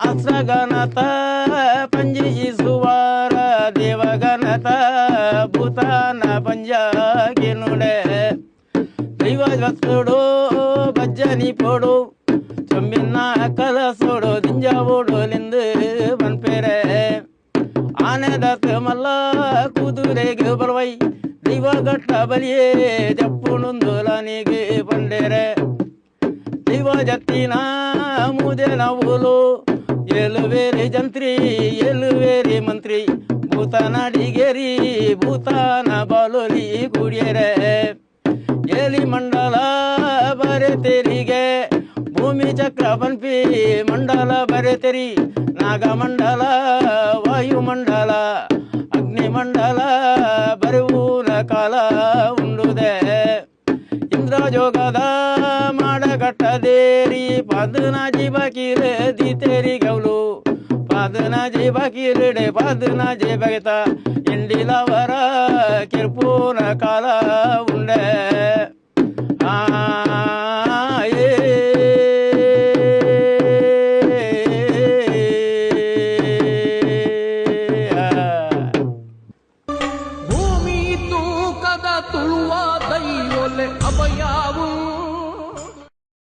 ಅಸ್ತ್ರಗಣತ ಪಂಜಿಸುವಾರ ದೇವಗಣತ ಭೂತಾನ ಪಂಜಾಗಿ ನುಡೆ ದೈವ ವಸ್ತುಡು ಬಜ್ಜನಿ ಪೋಡು ಚೊಂಬಿನ ಕಲ ಸೋಡು ದಿಂಜ ಓಡೋಲಿಂದು ಬನ್ಪೇರೆ ಆನೆ ದತ್ತ ಮಲ್ಲ ಕುದುರೆಗೆ ಬರುವೈ ದೈವ ಗಟ್ಟ ಬಲಿಯೇ ಜಪ್ಪುಣುಂದುಲನಿಗೆ ಬಂಡೇರೆ ದೈವ ಜತ್ತಿನ ಮುದೆ ನವುಲು ಎಲುವೇರಿ ಜಂತ್ರಿ ಎಲುವೇರಿ ಮಂತ್ರಿ ಭೂತಾನ ಡಿಗೇರಿ ಭೂತಾನ ಬಾಲೋಲಿ ಗುಡಿಯರೆ ಏಲಿ ಮಂಡಲ ಬರೆ ತೆರಿಗೆ ಭೂಮಿ ಚಕ್ರ ಬನ್ಪಿ ಮಂಡಲ ಬರೆ ತೆರಿ ನಾಗಮಂಡಲ ವಾಯುಮಂಡಲ ಅಗ್ನಿಮಂಡಲ ಬರೆವೂನ ಕಾಲ ಉಂಡುದೆ ಇಂದ್ರ ಜೋಗದ ಮಾಡಗಟ್ಟದೇರಿ ಪಾದನ ಜೀವ ಕೀರೆ ದೀತೇರಿ ಗೌಲು ಪಾದನ ಜೀವ ಕೀರಿಡೆ ಪಾದನ ಜೀವಗತ ಇಂಡಿಲವರ ಕಿರ್ಪೂನ ಕಾಲ ಉಂಡೆ